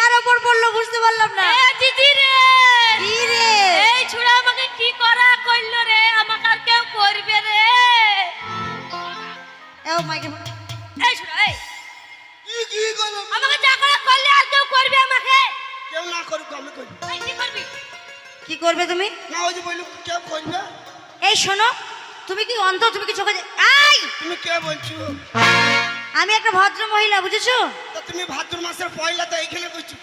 কার উপর পড়লো বুঝতে পারলাম না। দিদি রে, কি রে? এই ছুড়া আমাকে কি করা কইলো রে, আমাকে আর কেউ করবে রে। ও মাইকে এই ছুড়া, এই কি করব? আমাকে যা করা করলে আর কেউ করবে আমাকে? কেউ না করুক আমি করব। এই কি করবি? কি করবে তুমি? না ওই যে বললো কেউ করবে। এই শোনো, তুমি কি অন্ধ? তুমি কি চোখে আই? তুমি কে বলছো? আমি একটা ভদ্র মহিলা, বুঝেছো? তো তুমি ভাদ্র মাসের পয়লা তো এইখানে কইছো।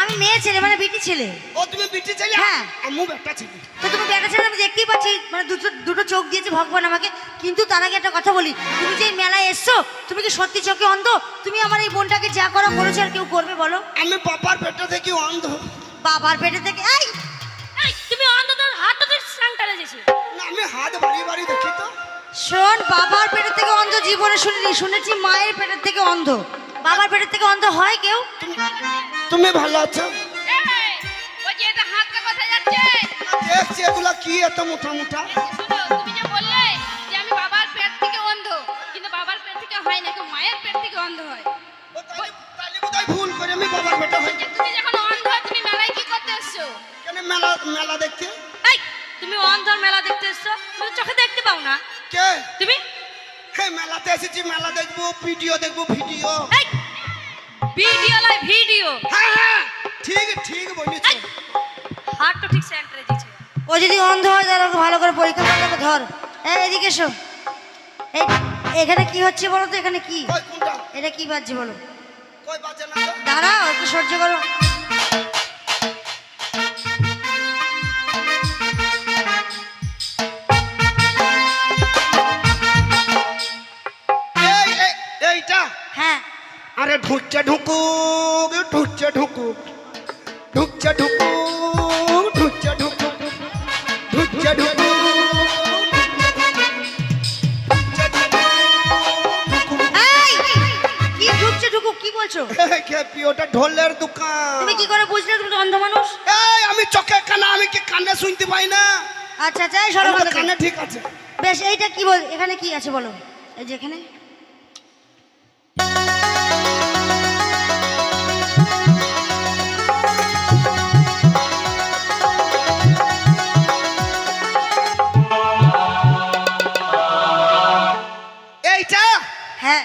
আমি মেয়ে ছেলে, মানে বিটি ছেলে। ও তুমি বিটি ছেলে? হ্যাঁ। আমু বেটা ছেলে। তো তুমি বেটা ছেলে আমি দেখতেই পাচ্ছি, মানে দুটো চোখ দিয়েছে ভগবান আমাকে। কিন্তু তার আগে একটা কথা বলি, তুমি যে এই মেলায় এসছো, তুমি কি সত্যি চোখে অন্ধ? তুমি আমার এই বোনটাকে যা করা করেছো আর কেউ করবে বলো? আমি বাবার পেটে থেকে অন্ধ। বাবার পেটে থেকে? এই এই তুমি অন্ধ, তোর হাতটা তো সাংটালে গেছে। না আমি হাত বাড়ি বাড়ি দেখি তো। শোন, বাবার পেটের থেকে অন্ধ জীবনে শুনিনি, শুনেছি মায়ের পেটের থেকে অন্ধ। বাবার পেটের থেকে অন্ধ হয় কেউ? তুমি ভালো আছো? এই ওই যে এটা হাতটা কোথায় যাচ্ছে? দেখছি এগুলা কি এত মোটা মোটা। শোনো, তুমি যে বললে যে আমি বাবার পেট থেকে অন্ধ, কিন্তু বাবার পেট থেকে হয় না, কেউ মায়ের পেট থেকে অন্ধ হয়। ও তাইলে বোধহয় ভুল করে আমি বাবার পেটে হই। যে তুমি যখন অন্ধ, তুমি মেলায় কি করতে এসছো? কেন মেলা মেলা দেখতে? এই তুমি অন্ধর মেলা দেখতে এসছো, তুমি চোখে দেখতে পাও না? কে? তুমি হ্যাঁ মেলাতে এসেছি, মেলা দেখবো, ভিডিও দেখবো, ভিডিও। এই ভিডিও লাই ভিডিও, হ্যাঁ হ্যাঁ ঠিক ঠিক বলেছো। হাত তো ঠিক সেন্টারে দিয়েছে। ও যদি অন্ধ হয় তাহলে ওকে ভালো করে পরীক্ষা করে ধর। এই এদিকে এসো। এই এখানে কি হচ্ছে বলো তো? এখানে কি, কই কোনটা? এটা কি বাজছে বলো? কই বাজে না তো? দাঁড়াও, একটু সহ্য করো। এইটা? হ্যাঁ, আরে ঢুকছে ঢুকুক, ঢুকছে ঢুকুক, ঢুকছে ঢুকুক, ঢুকছে ঢুকুক, ঢুকছে ঢুকুক, এই কি ঢুকছে ঢুকু কি বলছো? খেপি ওটা ঢোলের দোকান। তুমি কি করে বুঝলে তুমি তো অন্ধ মানুষ? এই আমি চোখে কানা, আমি কি কানে শুনতে পাই না? আচ্ছা আচ্ছা, এই সরো আমার ওখান থেকে। কানে ঠিক আছে। বেশ, এইটা কি বল, এখানে কি আছে বলো? এই যে এখানে এইটা? হ্যাঁ।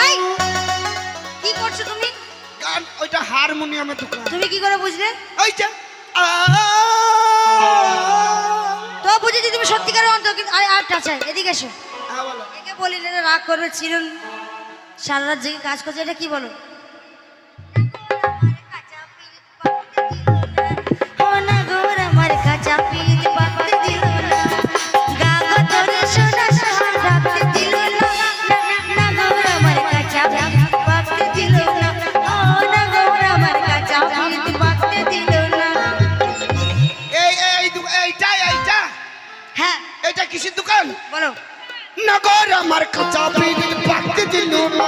এই, কি করছো তুমি? গান ওইটা হারমোনিয়ামের দোকান। তুমি কি করে বুঝলে? ওইটা তো বুঝেছি তুমি সত্যিকার অন্ধ, কিন্তু আরেকটা চাই, এদিকে এসো। হ্যাঁ বলো। একে বলি না রাগ করবে, চিরুন সারা রাত জেগে কাজ করছে, এটা কি বলো? এইটা এইটা হ্যাঁ এইটা কিসের দোকান? বলো। নগর আমার কাঁচা পিঠ পাকতে দিল না,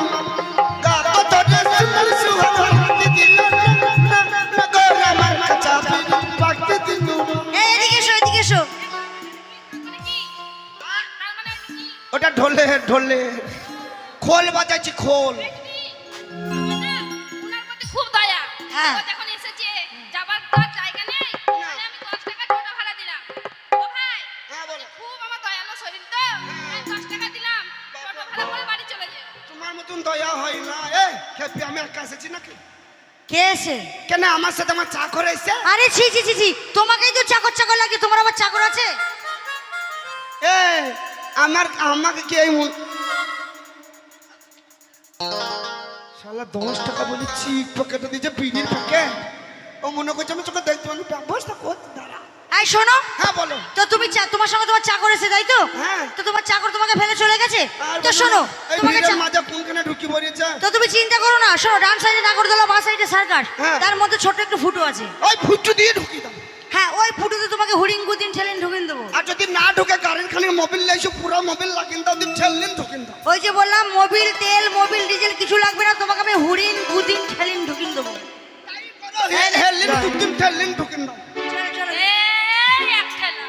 গা কতরে সুন্দর সুহাগ হাতে দিল না, নগর আমার কাঁচা পিঠ পাকতে দিল না। এই এদিকে এসো, এদিকে এসো। ওটা ঢোলে ঢোলে খোল বাজাচ্ছি, খোল। ওনার মধ্যে খুব দয়া। হ্যাঁ। ও যখন এসেছে যাবার তো আর জায়গা নেই, তাহলে আমি 10 টাকা টোটো ভাড়া দিলাম। ও ভাই, হ্যাঁ বলো। খুব আমার দয়ালু শরীর তো, আমি 10 টাকা দিলাম, টোটো ভাড়া করে বাড়ি চলে যাও। তোমার মতন দয়া হয় না। এ খেপি আমি একা এসেছি নাকি? কে এসে? কেন আমার সাথে আমার চা করে এসে? আরে ছি ছি ছি ছি, তোমাকেই তো চাকর চাকর লাগে, তোমার আবার চাকর আছে? এ আমাকে কি এই শালা 10 টাকা বলে চিক পকেটে দিয়েছে, বিড়ির প্যাকেট। ও মনে করছে আমি তোকে দেখতে পারি, ব্যবস্থা করতে দাঁড়া। এই শোনো, হ্যাঁ বলো। তো তুমি তোমার সঙ্গে তোমার চাকর এসে, তাই তো? হ্যাঁ। তো তোমার চাকর তোমাকে ফেলে চলে গেছে। আর তো বলো শোনো, না, এই তোমাকে ভিড়ের মাঝে কোনখানে ঢুকি পড়েছে? তো তুমি চিন্তা করো না, শোনো, ডান সাইডে নাগরদোলা, বাঁ সাইডে সার্কাস, হ্যাঁ। তার মধ্যে ছোট্ট একটু ফুটো আছে। ওই ফুটু দিয়ে ঢুকি দাও। হ্যাঁ, ওই ফুটোতে তোমাকে হুড়িং গুদিন ঠেলেন ঢুকিয়ে দেবো। আর যদি না ঢুকে গাড়ির খানে মোবিল লাইছো, পুরো মোবিল লাগিন দাও, দিন ঠেললেন ঢুকিন দাও। ওই যে বললাম, মোবিল তেল, মোবিল ডিজেল কিছু লাগবে না, তোমাকে আমি হুড়িং গুদিন ঠেলেন ঢুকিয়ে দেবো। হেললেন দুদিন ঠেললেন ঢুকিন দাও। চলো চলো। এই এক ঠেলা,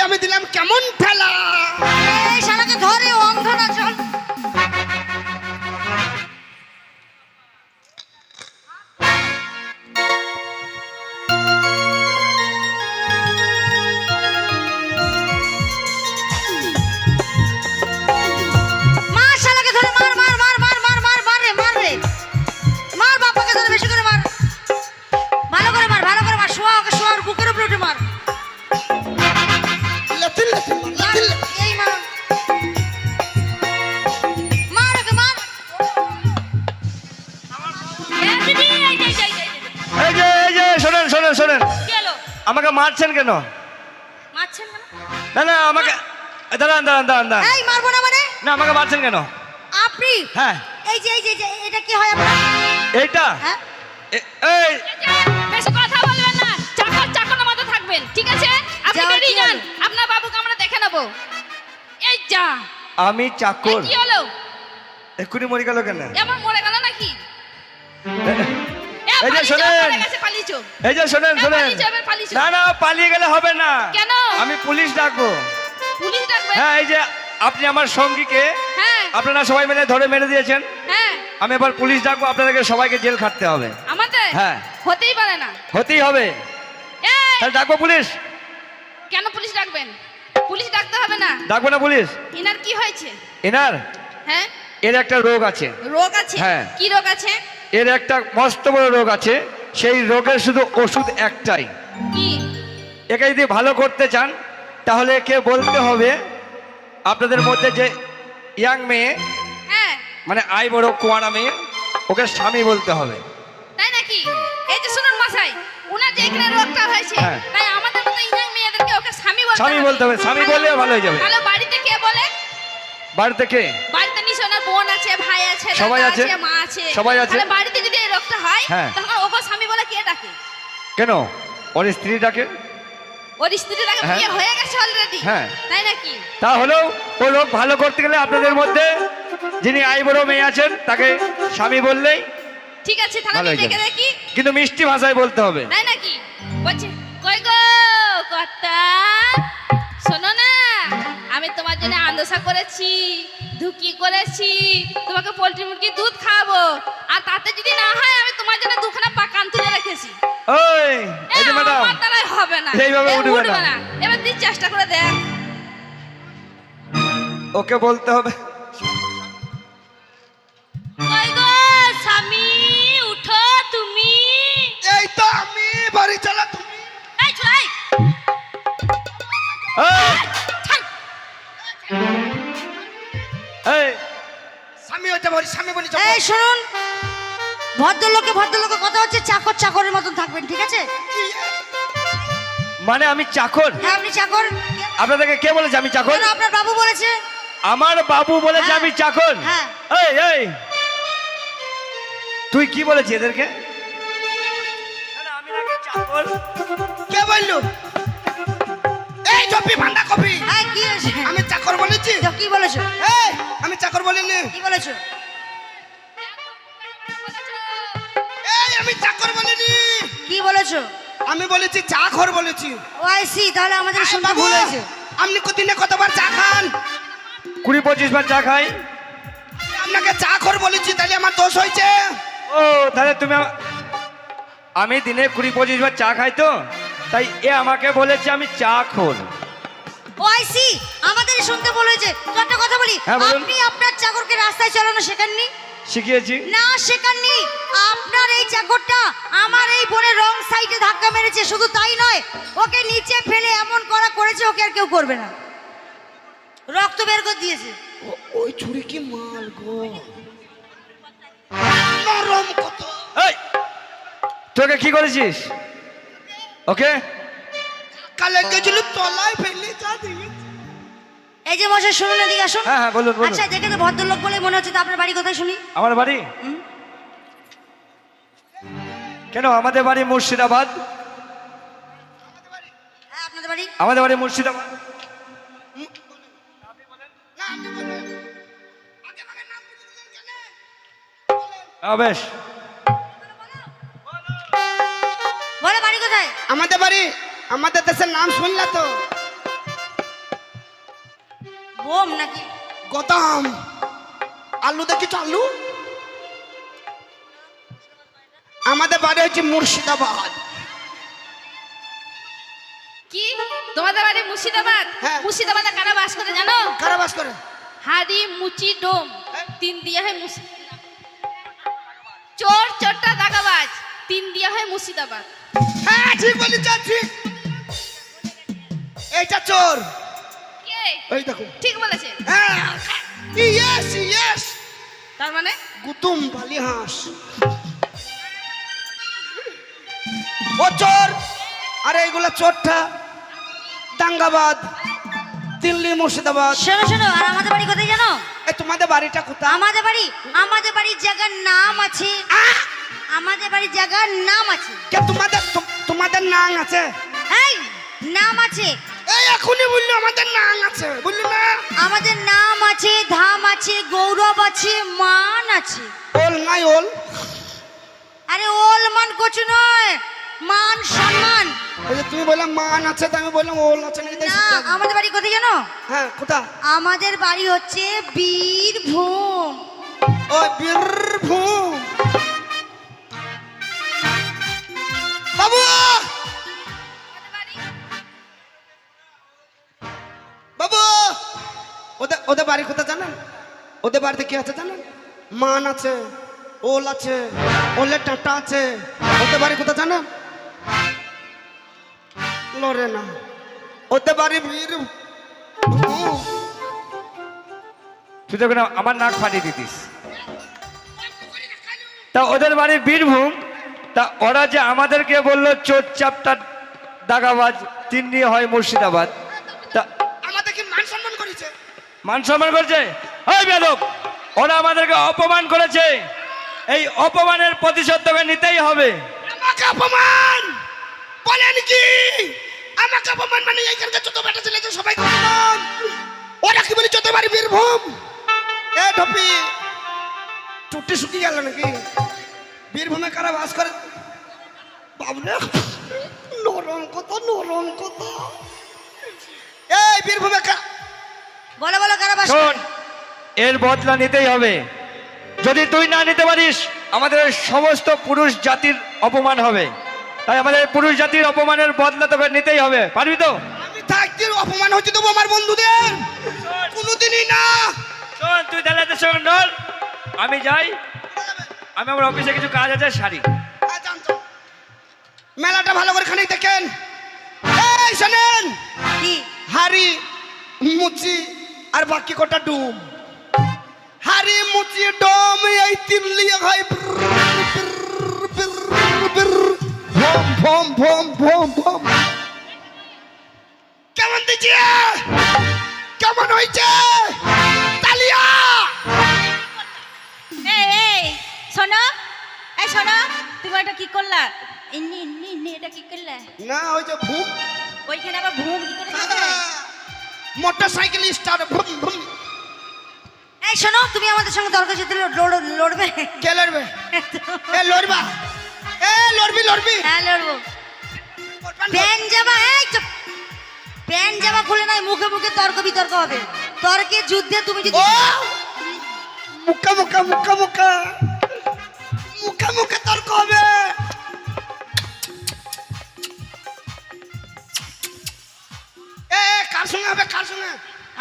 আমি দিলাম কেমন ঠেলা। এই শালাকে ধরে অন্ধ না চল। মার শালাকে ধরে মার মার মার মার মার মার মার রে মার রে মার বাবাকে ধরে বেশি করে মার ভালো করে মার শোয়া ওকে শোয়া ওর বুকের উপরে উঠে মার লাথি লাথি মার, লাথি লাথি। এই মার মার ওকে মার দিদি এই যে এই যে শোনেন শোনেন শোনেন, কি হলো? আমাকে মারছেন কেন? মারছেন কেন? না না আমাকে দাঁড়ান দাঁড়ান দাঁড়ান দাঁড়ান, এই মারবো না মানে না আমাকে মারছেন কেন? আপনি হ্যাঁ এই যে এটা কি হয় আপনার এইটা হ্যাঁ এই এই যে, বেশি কথা বলবেন না, চাকরের মতো থাকবেন, ঠিক আছে? আপনি যাও, বেরিয়ে কি যান, হলো? আপনার বাবুকে আমরা দেখে নেবো। এই যা, আমি চাকর, এই কি হলো? এক্ষুনি মরে গেল কেন? এমন মরে গেল নাকি? এই যে শোনেন, পালিয়েছো। এই যে শোনেন শোনেন, পালিয়েছো, এবার পালিয়েছো। না না পালিয়ে গেলে হবে না। কেন? আমি পুলিশ ডাকবো। পুলিশ ডাকবে? হ্যাঁ এই যে আপনি আমার সঙ্গীকে হ্যাঁ আপনারা সবাই মিলে ধরে মেরে দিয়েছেন, হ্যাঁ, আমি এবার পুলিশ ডাকবো, আপনাদেরকে সবাইকে জেল খাটতে হবে। আমাদের হ্যাঁ। হতেই পারে না। হতেই হবে, এই, তাহলে ডাকবো পুলিশ? কেন পুলিশ ডাকবেন? পুলিশ ডাকতে হবে না। ডাকবো না পুলিশ? ইনার কি হয়েছে? এনার হ্যাঁ, এর একটা রোগ আছে, রোগ আছে? হ্যাঁ। কি রোগ আছে? এর একটা মস্ত বড় রোগ আছে, সেই রোগের শুধু ওষুধ একটাই। কি? একে যদি ভালো করতে চান তাহলে একে বলতে হবে আপনাদের মধ্যে যে ইয়াং মেয়ে, হ্যাঁ, মানে আই বড় কুয়ারা মেয়ে, ওকে স্বামী বলতে হবে। তাই নাকি? এই যে শুনুন মশাই, উনার যে এখানে রোগটা হয়েছে, হ্যাঁ। তাই আমাদের মতো ইনাং মেয়েদেরকে ওকে স্বামী বলতে স্বামী বলতে হবে, স্বামী বললেও ভালো হয়ে যাবে। তাহলে বাড়িতে কে বলে? বাড়িতে কে? বাড়িতে নিশ্চয় ওনার বোন আছে, ভাই আছে, সবাই দাদা আছে, মা আছে, সবাই আছে। তাহলে বাড়িতে যদি এই রোগটা হয়, হ্যাঁ। তখন ওকে স্বামী বলে কে ডাকে? কেন? ওর স্ত্রী ডাকে। ওর স্ত্রীটাকে হ্যাঁ। বিয়ে হয়ে গেছে অলরেডি, হ্যাঁ। তাই নাকি? তাহলেও ও রোগ ভালো করতে গেলে আপনাদের মধ্যে যিনি আই বড় মেয়ে আছেন তাকে স্বামী বললেই ঠিক আছে, তাহলে ভালো আমি হয়ে দেখে যাবে। দেখি, কিন্তু মিষ্টি ভাষায় বলতে হবে। তাই নাকি? বলছে কই গো কর্তা, শোনো না, আমি তোমার জন্য আন্দোসা করেছি, ধুকি করেছি, তোমাকে পোল্ট্রি মুরগি দুধ খাওয়াবো, আর তাতে যদি না হয় আমি তোমার জন্য দুখানা পাকান তুলে রেখেছি। ওই এই যে ম্যাডাম, আমার দ্বারাই হবে না, এইভাবে এ উঠবে উঠবে না। না। এবার তুই চেষ্টা করে দেখ। ওকে বলতে হবে কই গো স্বামী, উঠো তুমি। এই তো আমি, বাড়ি চালা তুমি। এই চুলাই, এই, এই, স্বামী হইতে বলি, স্বামী বলি যাবো। এই শুনুন ভদ্রলোকে কথা হচ্ছে, চাকরের মতন থাকবেন, ঠিক আছে? মানে আমি চাকর? হ্যাঁ আপনি চাকর। আপনাদেরকে কে বলেছে আমি চাকর? কেন আপনার বাবু বলেছে? আমার বাবু বলেছে হ্যাঁ। আমি চাকর? হ্যাঁ। এই এই তুই কি বলেছিস এদেরকে? না, না, আমি নাকি চাকর? কে বললো? এই জপি বাঁধা কপি, হ্যাঁ কি হয়েছে? আমি চাকর বলেছি? তো কি বলেছো? এই আমি চাকর বলিনি। কি বলেছো? এই আমি চাকর বলিনি, কি বলেছো? আমি বলেছি চাকর বলেছি। ও আই সি, তাহলে আমাদের আয় শুনতে বাবু, ভুল হয়েছে। আপনি দিনে কতবার চা খান? 20-25 বার চা খাই। আপনাকে চাকর বলেছি, তাহলে আমার দোষ হয়েছে? ও তাহলে তুমি আমি দিনে 20-25 বার চা খাই, তো তাই এ আমাকে বলেছে আমি চাকর। ও আই সি, আমাদের শুনতে ভুল হয়েছে। তো একটা কথা বলি, হ্যাঁ, বলুন। আপনি আপনার চাকরকে রাস্তায় চালানো শেখাননি? শিখিয়েছি। না শেখাননি। আপনার এই চাকরটা আমার এই বোনের রং সাইডে ধাক্কা মেরেছে, শুধু তাই নয়, ওকে নিচে ফেলে এমন করেছে ওকে আর কেউ করবে না, রক্ত বের করে দিয়েছে। ওই ছুরি কি মাল গো, নরম কত। এই তোকে কি করেছিস ওকে? কালে গেছিল তলায় ফেলে যা দিয়ে। এই যে মশাই শুনুন, এদিকে আসুন। হ্যাঁ হ্যাঁ বলুন বলুন। আচ্ছা দেখে তো ভদ্রলোক বলে মনে হচ্ছে, তো আপনার বাড়ি কোথায় শুনি? আমার বাড়ি? কেন আমাদের বাড়ি মুর্শিদাবাদ। হ্যাঁ আপনাদের বাড়ি? আমাদের বাড়ি মুর্শিদাবাদ। না, আপনি বলেন। আগে আগে নাম বলে দিলেন কেন? বেশ, বলে বাড়ি কোথায়? আমাদের বাড়ি, আমাদের দেশের নাম শুনলা তো? বোম নাকি? গদাম। আলু দেখিস আলু? আমাদের বাড়ি হচ্ছে মুর্শিদাবাদ। কি তোমাদের বাড়ি মুর্শিদাবাদ? হ্যাঁ। মুর্শিদাবাদে কারা বাস করে জানো? কারা বাস করে? হাড়ি মুচি ডোম হ্যাঁ। তিন দিয়া হয় চোর চোরটা দাগাবাজ তিন দিয়া হয় মুর্শিদাবাদ। হ্যাঁ ঠিক বলেছ, ঠিক। এইটা চোর। কে? এই দেখো। ঠিক বলেছে। হ্যাঁ ইয়েস ইয়েস। তার মানে গুতুম বালি হাঁস। ও চোর। আরে এইগুলা চোরটা দাঙ্গাবাদ, দিল্লি, মুর্শিদাবাদ। শোনো শোনো, আর আমাদের বাড়ি কোথায় জানো? এই তোমাদের বাড়িটা কোথায়? আমাদের বাড়ির জায়গার নাম আছে। আমাদের বাড়ির জায়গার নাম আছে। কে তোমাদের নাম আছে? এই নাম আছে। এই এখনই বললি আমাদের নাম আছে, বললি না? আমাদের নাম আছে, ধাম আছে, গৌরব আছে, মান আছে। ওল নাই ওল? আরে ওল মান কিছু নয়, মান সম্মান। ওই যে তুমি বললাম মান আছে, তাই আমি বললাম ওল আছে নাকি তাই না, শিখতে হবে। আমাদের বাড়ি কোথায় জানো? হ্যাঁ কোথায়? আমাদের বাড়ি হচ্ছে বীরভূম। ও বীরভূম। বাবু বাবু, ওদের বাড়ি কোথায় জানেন? ওদের বাড়িতে কি আছে জানেন? মান আছে, ওল আছে, ওলের টাটা আছে। ওদের বাড়ি কোথায় জানেন? লড়ে না। ওদের বাড়ি বীরভূম। তুই তো কেন আমার নাক ফাটিয়ে দিতিস? তা ওদের বাড়ি বীরভূম, তা ওরা যে আমাদেরকে বললো চোর চাপটা দাগাবাজ তিন নিয়ে হয় মুর্শিদাবাদ, তা আমাদের কি মান সম্মান করেছে? মান সম্মান করছে? ওই বেদক, ওরা আমাদেরকে অপমান করেছে। এই অপমানের প্রতিশোধ তোকে নিতেই হবে। আমাকে অপমান বলেন কি? আমাকে অপমান মানে এইখানকার ছোট বেটা ছেলে যে সবাই অপমান। ওরা কি বলি চোদ্দ বাড়ি বীরভূম? এ ঢপি চুটি শুকিয়ে গেল নাকি? বীরভূমে কারা বাস করে? বাবরে নরম কথা, নরম কথা। এই বীরভূমে বলো বলো কারা বাস শোন, করে? এর বদলা নিতেই হবে। যদি তুই না নিতে পারিস, আমাদের সমস্ত পুরুষ জাতির অপমান হবে। তাই আমাদের পুরুষ জাতির অপমানের বদলা তোকে নিতেই হবে। পারবি তো? আমি থাকতে অপমান হচ্ছে দেবো আমার বন্ধুদের? কোনোদিনই না। শোন, তুই তাহলে এদের সঙ্গে নড়, আমি যাই। আমি আমার অফিসে কিছু কাজ আছে, সারি। হ্যাঁ, জানতো। মেলাটা ভালো করে খানিক দেখেন। এই শোনেন, কি? হাড়ি মুচি আর বাকি কটা ডুম। হাড়ি মুচি ডোম এই তিন লিয়ে হয় ভম ভম ভম ভম ভম। কেমন দিচ্ছে? কেমন হয়েছে? তালিয়া। এই শোনো, এই শোনো, তুমি এটা কি করলা? ইন্নি ইন্নি ইন্নি এটা কি করলা? না ওই যে ভুম। ওইখানে আবার ভুম কি করে হবে? মোটর সাইকেল স্টার্ট ভুম ভুম। এই শোনো, তুমি আমাদের সঙ্গে তর্ক যেতে লড়বে? কে লড়বে? এ লড়বা? এ লড়বি লড়বি? হ্যাঁ লড়বো। প্যান্ট জামা, এই চুপ। প্যান্ট জামা খুলে নাই, মুখে মুখে তর্ক বিতর্ক হবে। তর্কে যুদ্ধে তুমি যদি ও মুখা মুখা মুখা মুখা মুখা মুখা তর্ক হবে। এ কার সঙ্গে হবে? কার সঙ্গে?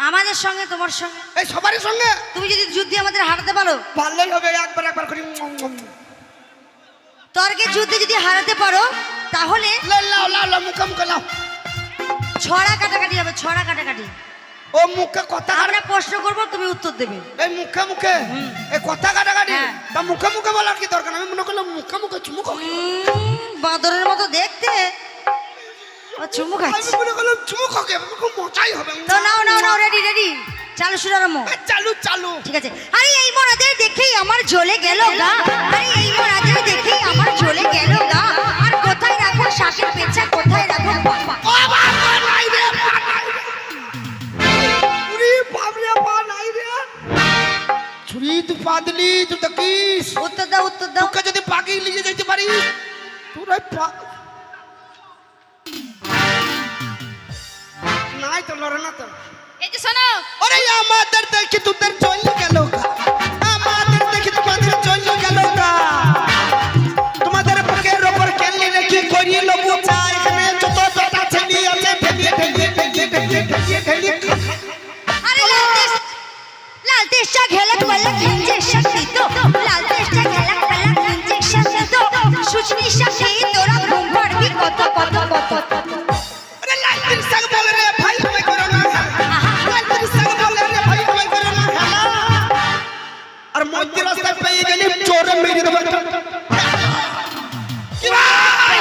আমাদের সঙ্গে, তোমার সঙ্গে। এই সবারই সঙ্গে। তুমি যদি যুদ্ধে আমাদের হারাতে পারো, ভালোই হবে। একবার একবার করি। তর্কে যুদ্ধে যদি হারাতে পারো, তাহলে লাও লাও লাও মুখা মুখা লাও। ছড়া কাটাকাটি হবে, ছড়া কাটাকাটি। ও মুখে কথা আমরা প্রশ্ন করব, তুমি উত্তর দেবে। এই মুখে মুখে এই কথা কাটাকাটি। হ্যাঁ। তা মুখে মুখে বলার কি দরকার? আমি মনে করলাম মুখে মুখে চুমু খাবো। বাঁদরের মতো দেখতে, ও চুমু আমি খাচ্ছে। মনে করলাম চুমু খাবে, খুব মজাই হবে। তো নাও নাও নাও, রেডি রেডি, চালু শুরু আরম্ভ। এ, চালু চালু। ঠিক আছে। আরে এই মরাদের দেখেই আমার জ্বলে গেল গা। আরে এই মরাদের দেখেই আমার জ্বলে গেল গা। আর কোথায় রাখো শাকের পেঁচা, কোথায় রাখো বাবা? ও বাবা নাই রে, পা নাই রে। উরি বাবরে পা নাই রে। ছুরি তুই পা দিলি, তুই দেখিস। উত্তর দাও, উত্তর দাও। তোকে যদি পাগি নিয়ে যেতে পারিস, তোরাই পা নাই তো লড়ে না তো। এই যে শোনো, ওরে আমাদের দেখি তোদের চলে গেল গা, আমাদের দেখি তোমাদের চলে গেল গা, তোমাদের বুকের ওপর কেলি রেখে করিয়ে লবু চা, এখানে যত বেটা ছেলে আছে ঠেলিয়ে ঠেলিয়ে ঠেলিয়ে ঠেলিয়ে ঠেলিয়ে ঠেলিয়ে अरे लाल तेष्टा घेलक पलक इंजेक्शन दी तो लाल तेष्टा घेलक पलक इंजेक्शन दी तो सुचनी शक्ति तोरा घूम पड़ भी कत कत कत अरे लाइट संग बोल रे भाई हमें करो ना लाइट संग बोल रे भाई हमें करो ना और मध्य रास्ता पे ये गली चोर मेरी दबा কি ভাই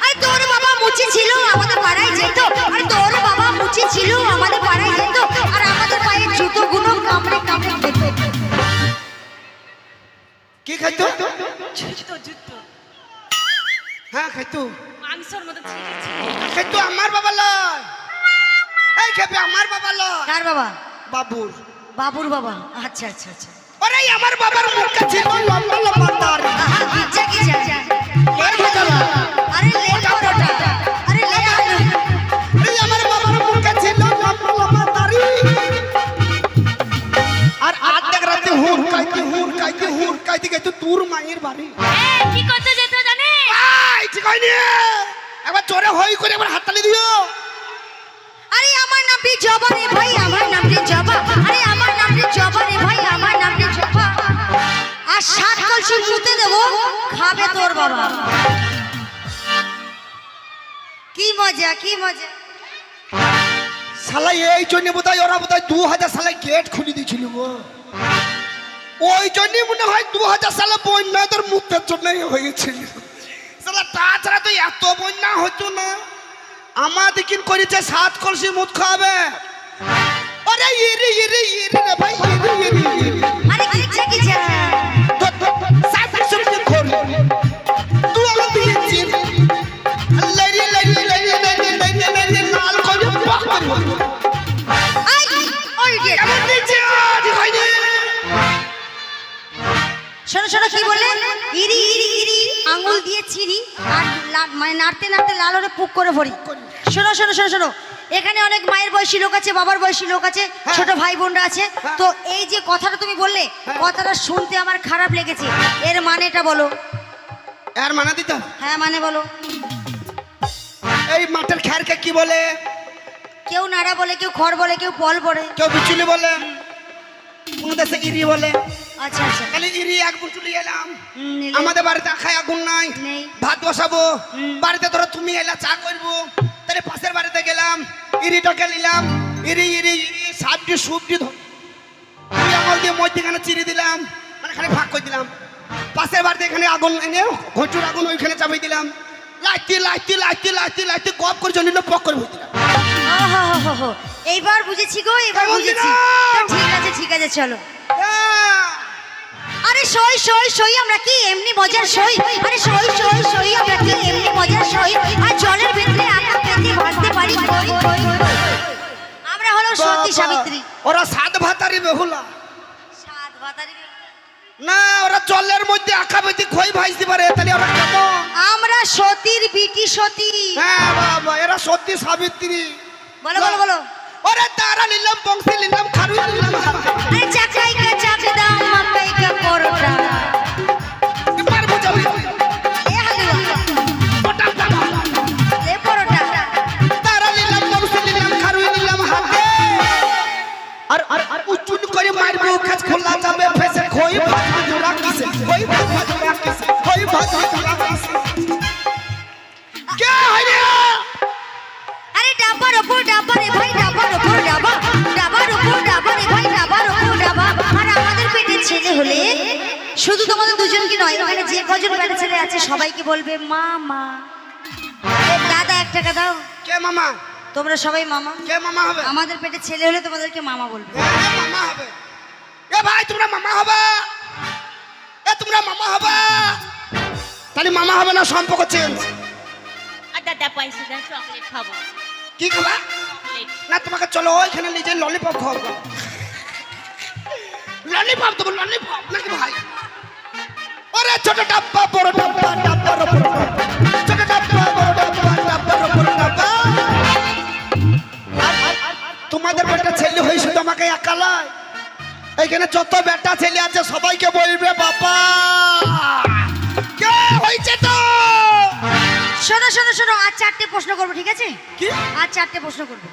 अरे तोर बाबा मुची ছিল আমাদের পাড়ায় যেত আরে তোর বাবা মুচি ছিল আমাদের পাড়ায় যেত আর আমাদের পায়ে জুতো গুলো কামড়ে কামড়ে খেত কি খাইতো জুতো জুতো হ্যাঁ খাইতো মাংসের মতো ছিঁড়েছে। খাইতো আমার বাবা লয় এই খেপে আমার বাবা লয় কার বাবা বাবুর বাবুর বাবা আচ্ছা আচ্ছা আচ্ছা ওরে আমার বাবার মুখটা ছিল লম্বা লম্বা তার আহা গিজা গিজা লে বাবা আরে লে পরোটা আরে লে আলু এই আমার বাবার মুখটা ছিল লম্বা লম্বা তারি আর আজ দেখ রাতে হুর কাইতে গেছে তোর মায়ের বাড়ি এই, কি করতে যেত জানে? আই ঠিক হয়নি একবার চোরে হই করে একবার হাততালি দিও আরে আমার নাম রে জবা রে ভাই আমার নাম রে জবা আরে আমার নাম রে জবা রে ভাই আমার নাম রে জবা আর সাত কলসি মুতে দেব খাবে তোর বাবা কি মজা কি মজা শালা এই জন্য বোধহয় ওরা বোধহয় 2000 সালে গেট খুলে দিয়েছিল গো ওই জন্য মনে হয় 2000 সালে বন্যা তোর মুক্তের জন্যই হয়েছিল শালা তাছাড়া তো এত বন্যা হতো না আমাদের কিন করেছে 7 কলসি মুত খাবে আরে ইরি রে ভাই ইরি আরে গিজা গিজা সাত কলসি খোল তুই আমার দিকে চিন লড়ি লাল করে পাক করে আই ওই রে কেমন দিচ্ছে ঠিক হয়নি শোনো শোনো কি বলে ইরি ইরি ইরি আঙ্গুল দিয়ে ছিড়ি আর মানে নাড়তে নাড়তে লাল ওরে পুক করে ভরি শোনো শোনো শোনো শোনো এখানে অনেক মায়ের বয়সী লোক আছে বাবার বয়সী লোক আছে ছোট ভাই বোনরা আছে তো এই যে কথাটা তুমি বললে কথাটা শুনতে আমার খারাপ লেগেছে এর মানেটা বলো এর মানা দিতা হ্যাঁ মানে বলো এই মাঠের খ্যারকে কি বলে কেউ নাড়া বলে কেউ খড় বলে কেউ পল বলে কেউ বিচুলি বলে কোন দেশে ইরি বলে আচ্ছা আচ্ছা খালি ইরি এক বুচুলি এলাম নিলে। আমাদের বাড়িতে আখায় আগুন নাই নেই। ভাত বসাবো বাড়িতে ধরো তুমি এলা চা করবো তাহলে পাশের বাড়িতে গেলাম ইরিটাকে নিলাম ইরি ইরি ইরি সাবটি সুবটি দুই আঙুল দিয়ে মধ্যখানে চিড়ে দিলাম মানে খালি ভাগ করে দিলাম পাশের বাড়িতে এখানে আগুন এনে ঘটুর আগুন ওইখানে চাপিয়ে দিলাম লাইতে গপ করে জন্য পক করে ভরে দিলাম ওহো এইবার বুঝেছি গো এবার কেমন বুঝেছি দিলাম? তো ঠিক আছে চলো আরে সই সই সই আমরা কি এমনি মজার সই আরে সই সই সই আমরা কি এমনি মজার সই আর জলের ভিতরে আঁকা পেতে ভাসতে পারি কই কই আমরা হলো সতী সাবিত্রী ওরা সাত ভাতারি বেহুলা সাত ভাতারি না ওরা জলের মধ্যে আঁকা পেতে খই ভাইতে পারে তাহলে ওরা কেমন আমরা সতীর বিটি সতী হ্যাঁ বাবা এরা সত্যি সাবিত্রী বলো বলো বলো ওরে তারা নিলাম বংশী নিলাম খারুই নিলাম আরে চাকাই কা চাপে দাও মাকাই কা পরোটা এবার বুঝাবি এ হালুয়া ওটা দাও এ পরোটা তারা নিলাম বংশী নিলাম খারুই নিলাম হাতে আর উচ্চুন করে মারবো খাস খোলা যাবে ফেসে খই ভাজবে জোড়া কিসে খই ভাজবে জোড়া কিসে খই ভাজবে জোড়া কিসে কে হইরে আরে ডাবার উপর ডাবা রে ভাই ডাবার উপর ডাবা ডাবার উপর ডাবা রে ভাই ডাবার উপর ডাবা আর আমাদের পেটে ছেলে হলে শুধু তোমাদের দুজনকে নয় ওখানে যে কজন পেটে ছেলে আছে সবাইকে বলবে মামা দাদা 1 টাকা দাও কে মামা তোমরা সবাই মামা কে মামা হবে আমাদের পেটে ছেলে হলে তোমাদেরকে মামা বলবে মামা হবে এ ভাই তোমরা মামা হবে এ তোমরা মামা হবে তাহলে মামা হবে না সম্পর্ক চেঞ্জ আর দাদা পয়সা দেন চকলেট খাবো কি খাবা চকলেট না তোমাকে চলো ওইখানে নিজে ললিপপ খাওয়াবো ললিপপ দেবো ললিপপ নাকি ভাই ওরে ছোট ডাব্বা বড় ডাব্বা ডাব্বার উপর ডাব্বা। ছোট ডাব্বা বড় ডাব্বা ডাব্বার উপর ডাব্বা তোমাদের বেটা ছেলে হয়েছে তো আমাকে একালাই, এইখানে যত বেটা ছেলে আছে সবাইকে বলবে বাবা কে হয়েছে তো। শোনো শোনো শোনো, আর 4টে প্রশ্ন করবো, ঠিক আছে? কি? আর 4টে প্রশ্ন করবো,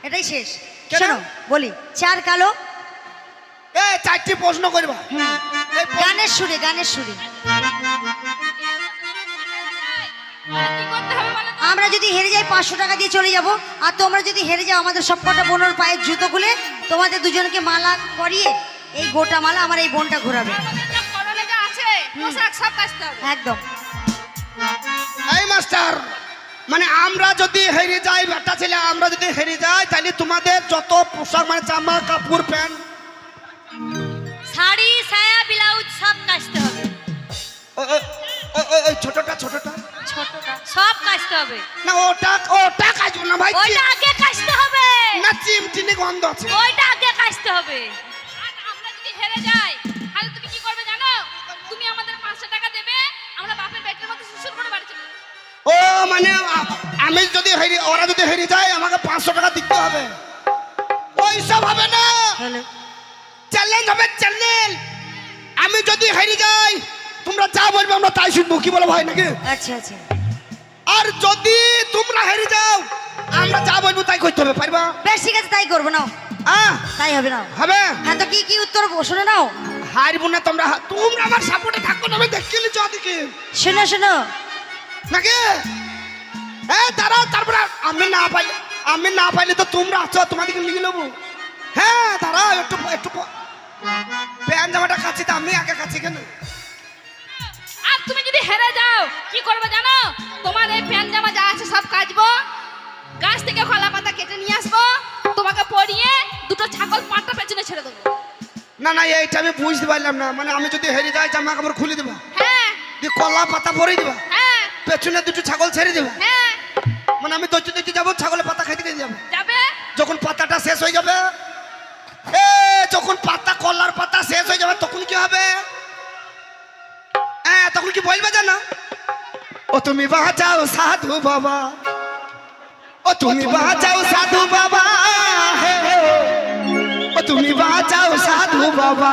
এটাই শেষ। কেন? শোনো বলি, 4 কালো। এ 4টি প্রশ্ন করবা। এই গানের সুরে, গানের সুরে। কি করতে হবে বলো তো? আমরা যদি হেরে যাই 500 টাকা দিয়ে চলে যাব, আর তোমরা যদি হেরে যাও আমাদের সবকটা বোনের পায়ের জুতো খুলে তোমাদের দুজনকে মালা পরিয়ে এই গোটা মালা আমার এই বোনটা ঘোরাবে। আমাদের যা করলে যা আছে পোশাক সব কাচতে হবে। একদম। এই মাস্টার, মানে আমরা যদি হেরে যাই বেটা ছেলে, আমরা যদি হেরে যাই তাহলে তোমাদের যত পোশাক মানে জামা কাপড় প্যান্ট শাড়ি সায়া ব্লাউজ সব কাচতে হবে। ওই ছোটটা ছোটটা ছোটটা সব কাচতে হবে। না, ওটা কাজব না ভাই, ওইটা আগে কাচতে হবে। না চিমটিনি গন্ধ আছে। ওইটা আগে কাচতে হবে। আর আমরা যদি হেরে যাই তাহলে তুমি কি করবে জানো? তুমি আমাদের 500 টাকা দেবে, আমরা বাপের পেটের মধ্যে সুসুর করে বাড়ি চলে যাবো। ও মানে আমি যদি হেরে, ওরা যদি হেরে যায় আমাকে 500 টাকা দিতে হবে। ওইসব হবে না, হ্যালো, চ্যালেঞ্জ হবে চ্যালেঞ্জ। আমি যদি হেরে যাই তোমরা যা বলবে আমরা তাই শুনবো, কি বলো ভাই নাকি? আচ্ছা আচ্ছা, আর যদি তোমরা হেরে যাও আমরা যা বলবো তাই করতে হবে, পারবা? বেশ ঠিক আছে, তাই করবো। নাও, তাই হবে। নাও হবে। হ্যাঁ, তো কি কি উত্তর শুনে নাও। হারবো না তোমরা, তোমরা আমার সাপোর্টে থাকো না, আমি দেখে নিচ্ছি ওদিকে শোনো শোনো, নাকি। দাঁড়াও, তারপরে আমি না পাইলে তো তোমরা আছো, তোমাদেরকে লিখে নেবো। হ্যাঁ দাঁড়াও, একটু একটু প্যান্ট জামাটা কাচ্ছি, তো আমি আগে কাচ্ছি কেন? আর তুমি যদি হেরে যাও কি করবে জানো? তোমার এই প্যান্ট জামা যা আছে সব কাচবো, গাছ থেকে কলা পাতা কেটে নিয়ে আসবো, তোমাকে পরিয়ে দুটো ছাগল পাটা পেছনে ছেড়ে দেবো। না না, এইটা আমি বুঝতে পারলাম না। মানে আমি যদি হেরে যাই জামা কাপড় খুলে দেবো, হ্যাঁ দিয়ে কলা পাতা ভরে দেবো, হ্যাঁ পেছনে দুটো ছাগল ছেড়ে দেবো, হ্যাঁ, মানে আমি দৈত্য যাবো, ছাগলের পাতা খাইতে নিয়ে যাবো। যাবে। যখন পাতাটা শেষ হয়ে যাবে, যখন পাতা কলার পাতা শেষ হয়ে যাবে তখন কি হবে? তখন কি বলবে জানো? ও তুমি বাঁচাও সাধু বাবা, ও তুমি বাঁচাও সাধু বাবা, ও তুমি বাঁচাও সাধু বাবা।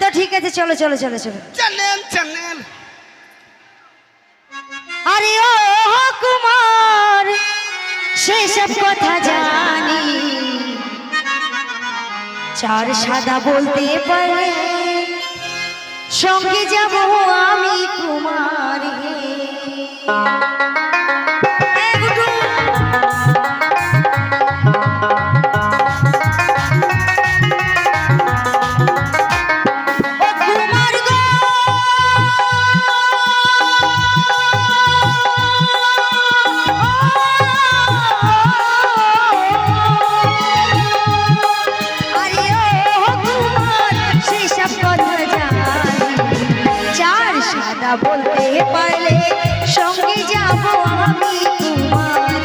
তো ঠিক আছে, চলো চলো চলো চলো। চলেন। আরে ও কুমার, সেসব কথা জানি, 4 সাদা বলতে পারে সঙ্গে যাব আমি কুমার। বলতে পারলে সঙ্গে যাব আমি তোমার।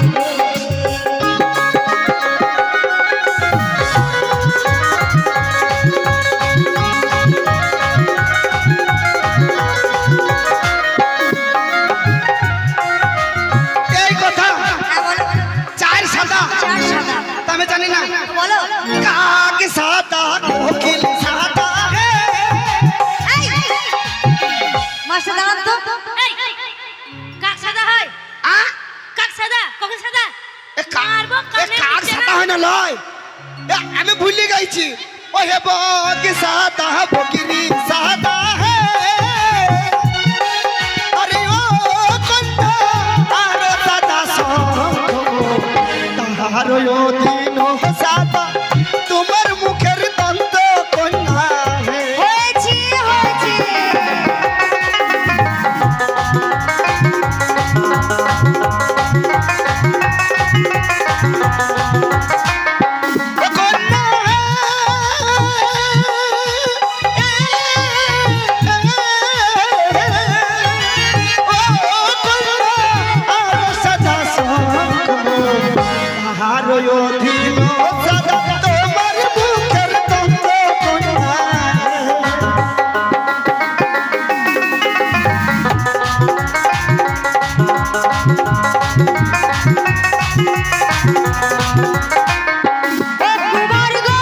না লয় আমি ভুলে গেছি ও হে বগ সাদা বগিরি সাদা হে আরে ও কন্যা আর সাদা তাহার অধীন সাদা তোমার মুখের দন্ত কন্যা হে হয়েছে হয়েছে কন্যা সদা তাহার অধীন সদা তোমার মুখের দন্ত কন্যা কুমার গো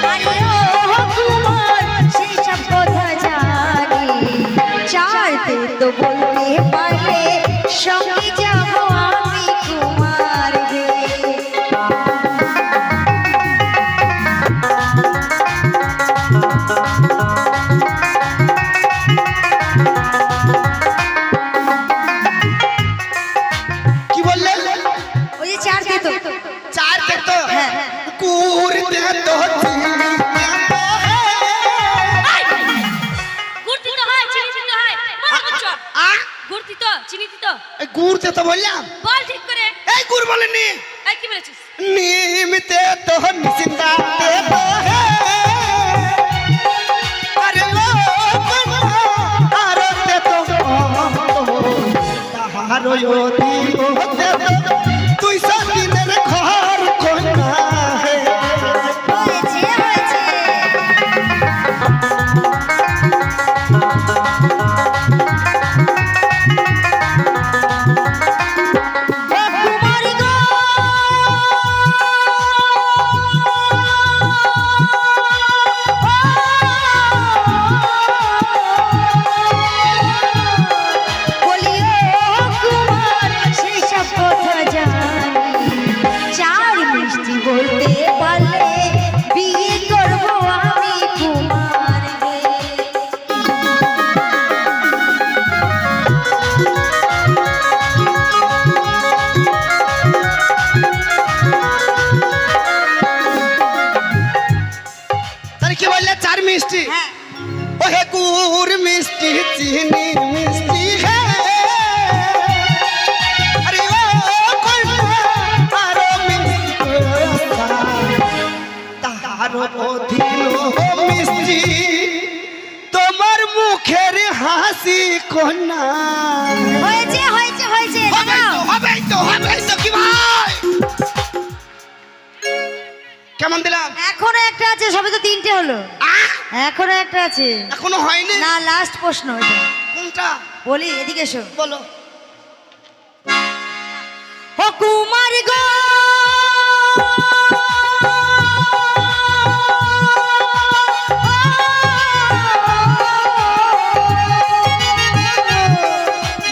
আরে ও কুমার সেই সব কথা জানি চাইতে তো বলতে পারলে সঙ্গে যাব আমি কুমার রে কি বললে ওই যে চার দে তো চার তে তো হ্যাঁ। কুর তে তো চিনি ঘুরতি তো হয় চিনি দিতে হয় মার করছো ঘুরতি তো চিনি দিত গুড় তে তো বললাম বল ঠিক করে এই গুড় বলেনি এই কি বলেছিস নিমতে তো নিসিন্দা তে তো হে আরে ও কন্যা আর তে তো তাহার অধীন তে তো তুই সাদিনের ঘর কন্যা হে হয়েছে হয়েছে কুমার গো বলি ও কুমার সেই সব কথা জানি চার মিষ্টি বলতে পারলে বিয়ে করবো আমি কুমার রে তার কি বললে চার মিষ্টি হ্যাঁ ও হে গুড় মিষ্টি চিনি মিষ্টি হে আরে ও কন্যা আরো মিষ্টি তাহার অধীন মিষ্টি তোমার মুখের হাসি কন্যা হয়েছে হয়েছে হয়েছে দাঁড়াও। হবে তো কি ভাই কেমন দিলাম এখনো একটা আছে সবে তো তিনটে হলো আহ, এখনো একটা আছে এখনো হয়নি না লাস্ট প্রশ্ন এটা কোনটা বলি এদিকে এসো বলো ও কুমার গো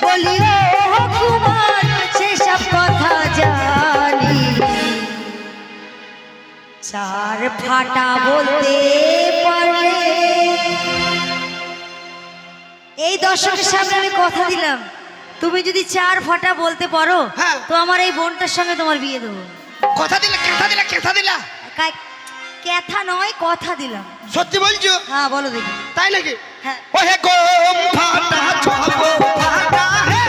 বলি ও কুমার সেসব কথা জানি চার ফাটা বলতে পারে এই দর্শকের সামনে আমি কথা দিলাম তুমি যদি চার ফাটা বলতে পারো হ্যাঁ। তো আমার এই বোনটার সঙ্গে তোমার বিয়ে দেবো কথা দিলা কেথা দিলা কথা নয় কথা দিলাম সত্যি বলছো হ্যাঁ বলো দেখি তাই নাকি হ্যাঁ ও হে গম ফাটা ছব ফাটা হে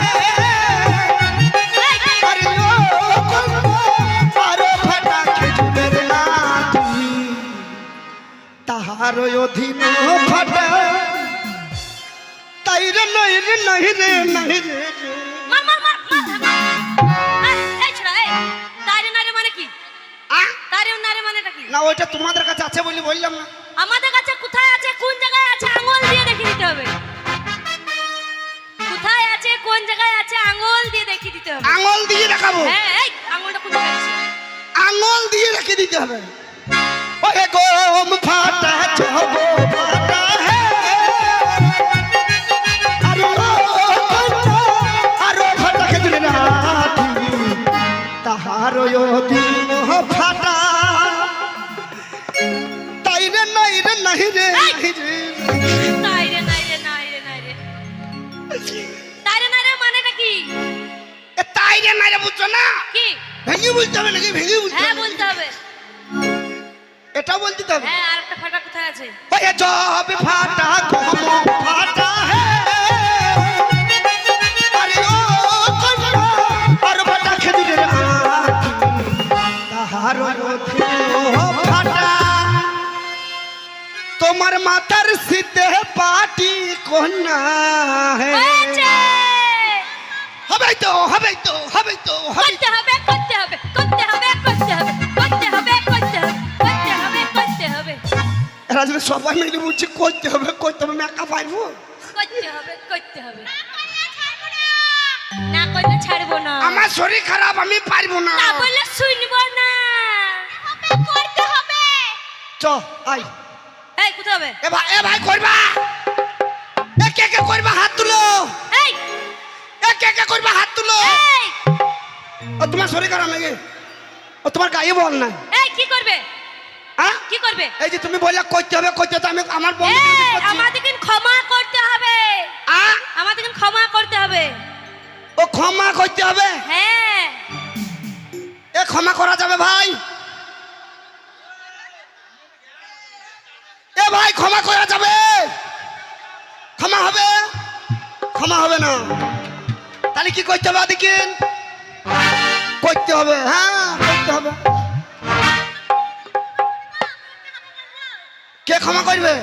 আরে ও কন্যা আরো ফাটা খেজুরের লাঠি তাহার অধীন ফাটা তাই রে নহি রে মার মার মার এই ছোড়া এই তাইরে নারে মানে কি আ তাইরে নারে মানেটা কি না ওইটা তোমাদের কাছে আছে বলি বললাম না আমাদের কাছে কোথায় আছে কোন জায়গায় আছে আঙ্গুল দিয়ে দেখিয়ে দিতে হবে কোথায় আছে কোন জায়গায় আছে আঙ্গুল দিয়ে দেখিয়ে দিতে হবে আঙুল দিয়ে দেখাবো হ্যাঁ এই আঙ্গুলটা কোন জায়গায় আছে আঙুল দিয়ে রেখে দিতে হবে ওহে গম ফাটা ছব ফাটা হে দিন ফাটা তাই রে নাই রে নাই রে নাই রে নাই রে নাই রে নাই রে নাই রে তাই রে নাই রে মানেটা কি? এ তাই রে নাই রে বুঝছো না? কি? ভেঙে বলতে হবে নাকি? ভেঙে বলতে হ্যাঁ হবে? বলতে হবে। এটা বলতে হবে। হ্যাঁ আর একটা ফাটা কোথায় আছে? ওই জব ফাটা কম ফাটা হে আরে ও কন্যা আর ফাটা খেজুরের তাহার ফাটা তোমার মাথার শীতে পাটি কন্যা হে হয়েছে। হবে তো হবে তো হবে তো হবে করতে হবে করতে হবে করতে হবে করতে হবে করতে হবে করতে হবে করতে হবে করতে হবে রাজনে সবাই মিলে বলছে করতে হবে আমি একা পারবো করতে হবে করতে হবে না করলে ছাড়বো না। আমার শরীর খারাপ আমি পারবো না না বললে শুনবো না। করতে হবে। চ আই এই কোথায় হবে? এ ভাই করবা এ কে কে করবা হাত তুলো এই এ কে কে করবা হাত তুলো এই ও তোমার শরীর খারাপ নাকি ও তোমার গায়ে বল না এই কি করবে? হ্যাঁ কি করবে? এই যে তুমি বললে করতে হবে তো আমি আমার বন্ধু এই আমাদেরকে ক্ষমা করতে হবে। আমাদেরকে ক্ষমা করতে হবে। ও ক্ষমা করতে হবে হ্যাঁ এ ক্ষমা করা যাবে ভাই এ ভাই ক্ষমা করা যাবে ক্ষমা হবে না তাহলে কি করতে হবে দেখিন করতে হবে হ্যাঁ করতে হবে কে ক্ষমা করবে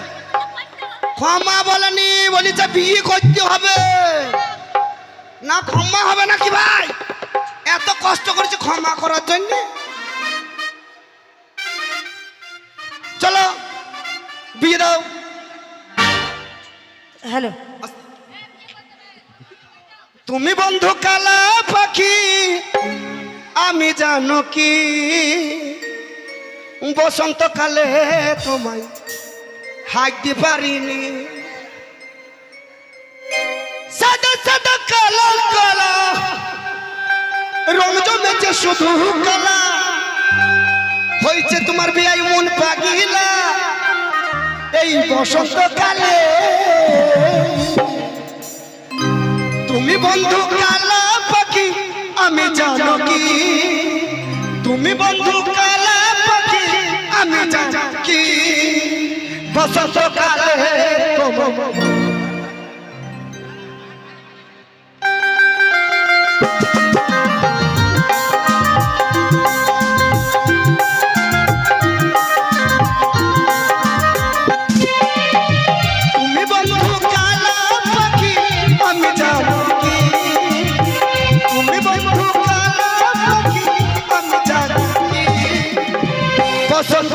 ক্ষমা বলেনি বলিছে বিয়ে করতে হবে না ক্ষমা হবে না কি ভাই এত কষ্ট করেছি ক্ষমা করার জন্য চলো বিয়ে দাও হ্যালো তুমি বন্ধু কালা পাখি আমি জানো কি বসন্তকালে তোমায় হাঁকতে পারিনি সাদা সাদা কালো কালা রং জমেছে শুধু কালা হয়েছে তোমার বিয়াই মন পাগিলা এই বসন্তকালে তুমি বন্ধু কালা পাখি আমি জানো কি তুমি বন্ধু কালা পাখি আমি জানো কি বসন্তকালে তুমি বন্ধু কালা পাখি আমি জানো কি তুমি বন্ধু কালা পাখি আমি জানো কি বসন্ত